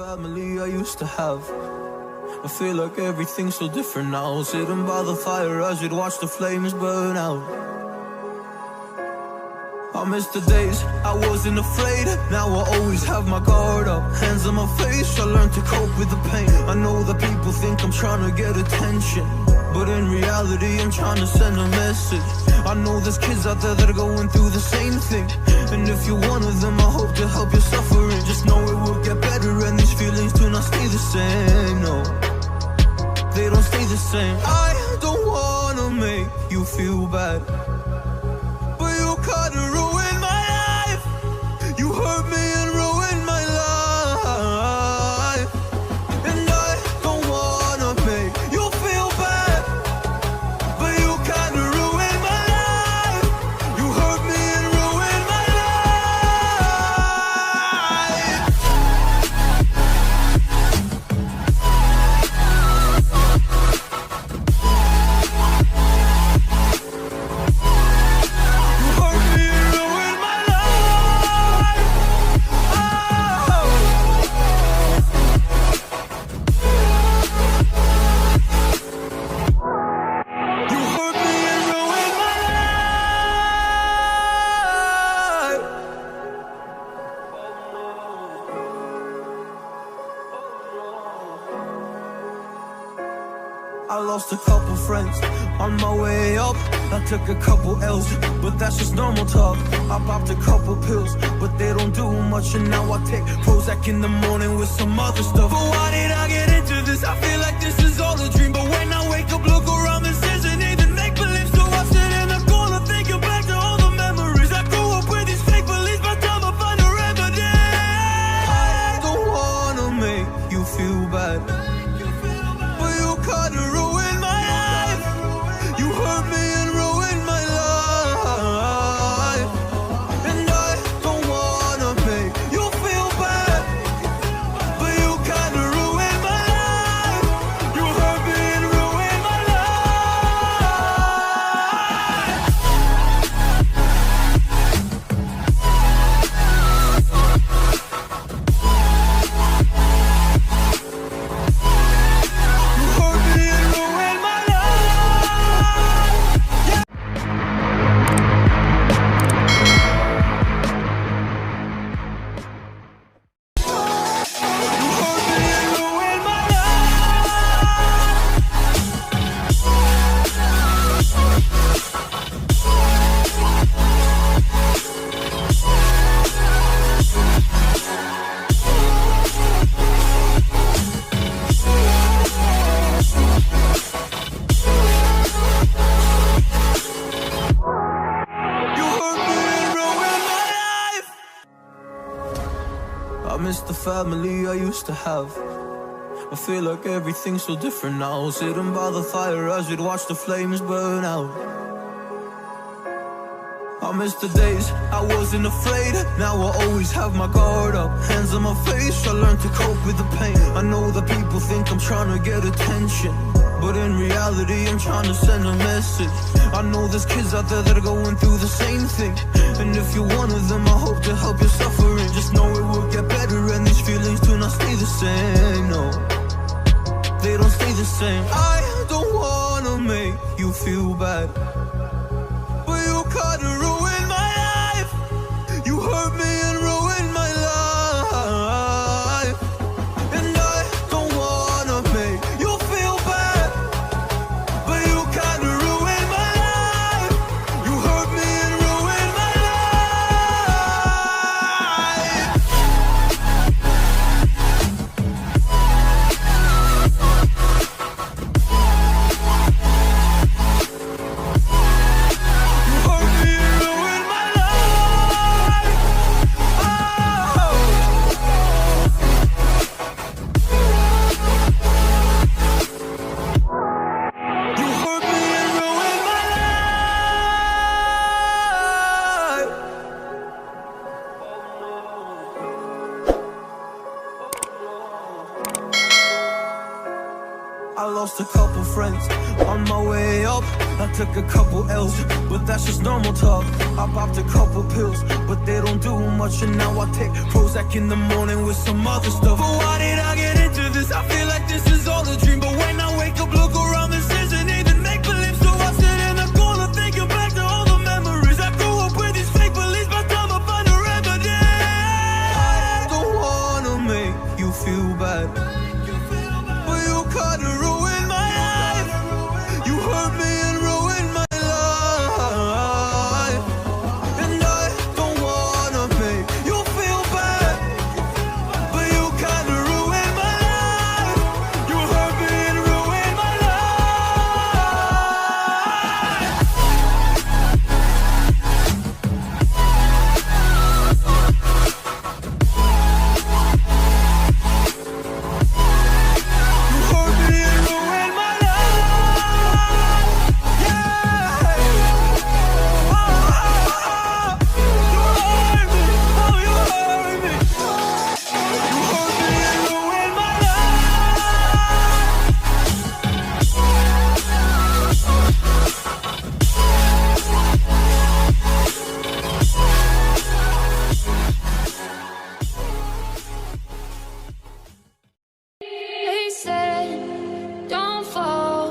family I used to have. I feel like everything's so different now. Sitting by the fire as we'd watch the flames burn out. I miss the days I wasn't afraid. Now I always have my guard up. Hands on my face, I learned to cope with the pain. I know that people think I'm trying to get attention, but in reality I'm trying to send a message. I know there's kids out there that are going through the same thing, and if you're one of them, I hope to help your suffering. Just know it will get better, and these feelings do not stay the same. No, they don't stay the same. I don't wanna make you feel bad, but you kinda ruined my life. You hurt me and ruined my life, and I don't wanna make you feel bad, but you kinda ruined my life. You hurt me and ruined my life. I lost a couple friends on my way up. I took a couple L's, but that's just normal talk. I popped a couple pills, but they don't do much. And now I take Prozac in the morning with some other stuff. But why did I get into this? I feel like this is all a dream. But when I wake up, look around, this isn't even make-believe. So I sit in the corner thinking back to all the memories. I grew up with these fake beliefs, by the time I find a remedy. I don't wanna make you feel bad, but you kinda ruined my life. You hurt me and ruined my life, and I don't wanna make you feel bad, but you kinda ruined my life. You hurt me and ruined my I miss the family I used to have. I feel like everything's so different now. Sitting by the fire as we'd watch the flames burn out. I miss the days I wasn't afraid. Now I always have my guard up. Hands on my face, I learned to cope with the pain. I know that people think I'm trying to get attention, but in reality I'm trying to send a message. I know there's kids out there that are going through the same thing, and if you're one of them, I hope to help your suffering. Just know it will get better, and these feelings do not stay the same. No, they don't stay the same. I don't wanna make you feel bad, but you kinda ruined my life. You hurt me and ruined my life, and I don't wanna make you feel bad, but you kinda ruined my life. You hurt me and ruined my life. You hurt me and ruined my life. You hurt me and ruined my life. I lost a couple friends on my way up. I took a couple L's, but that's just normal talk. I popped a couple pills, but they don't do much and now I take Prozac in the morning with some other stuff. But why did I get into this? I feel like this is all a dream. But when I wake up, look around, this isn't even make-believe. So I sit in the corner thinking back to all the memories. I grew up with these fake beliefs, by the time I find a remedy. I don't wanna make you feel bad, but you kinda ruined my life. You hurt me and ruined my life. And I don't wanna make you feel bad, but you kinda ruined my life. You hurt me and ruined my They said, don't fall,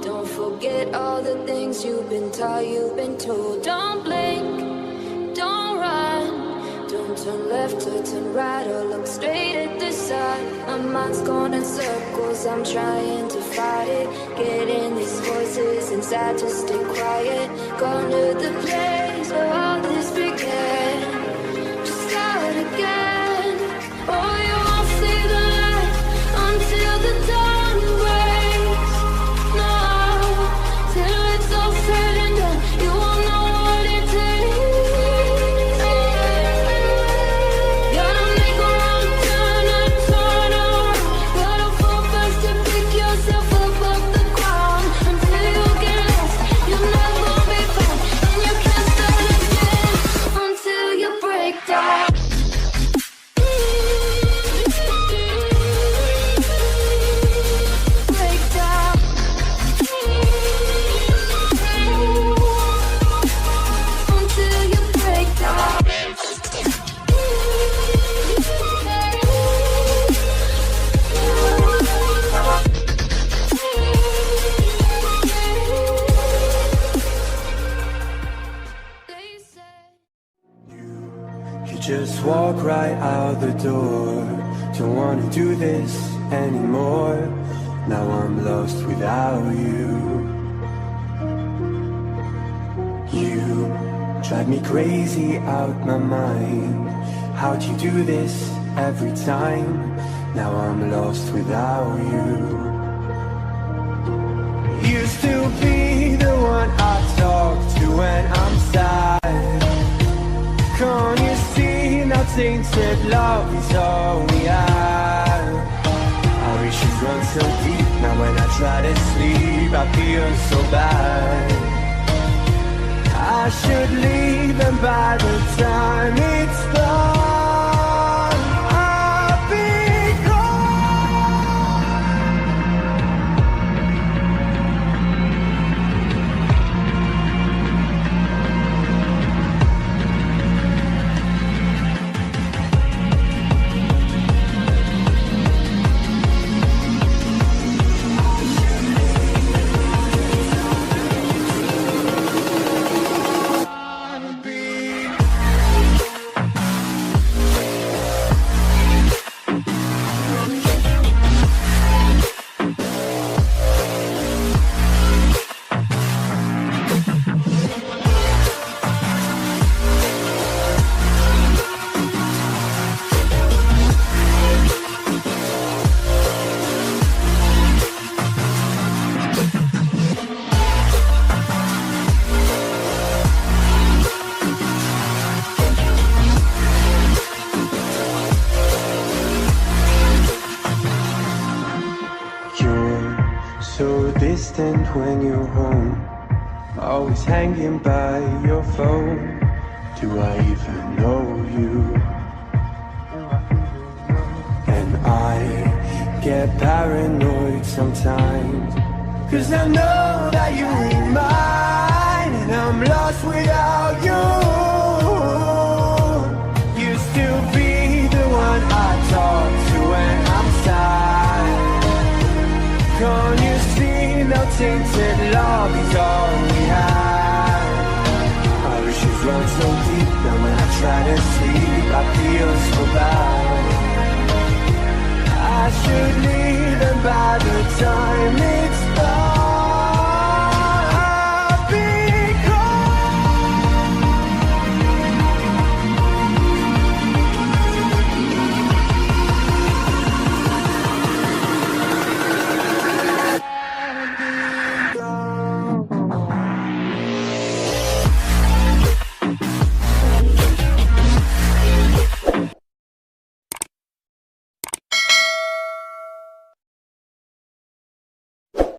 don't forget all the things you've been taught, you've been told. Don't blink, don't run, don't turn left or turn right or look straight at the sun. My mind's going in circles, I'm trying to fight it. Getting these voices inside to stay quiet. Gone to the place where all this began. Just start again. Oh, you won't see the light until the dawn breaks. No, till it's all said and done, you won't know what it takes. Gotta make a wrong turn and turn around. Gotta fall fast to pick yourself up off the ground. Until you get lost, you'll never be found. And you can't start again until you break down. Break down. Until you break down. They said You just walk right out the door. Don't wanna do this anymore. Now I'm lost without you. You drive me crazy out my mind. How'd you do this every time? Now I'm lost without you. Used to be the one I talk to when I'm sad. Can't you see now tainted love is all we have? Our issues run so deep, now when I try to sleep I feel so bad. I should leave and by the time it's done I'll be distant when you're home, always hanging by your phone. Do I even know you? And I get paranoid sometimes, 'cause I know that you ain't mine, and I'm lost without you. You love is all we had. Our issues run so deep that when I try to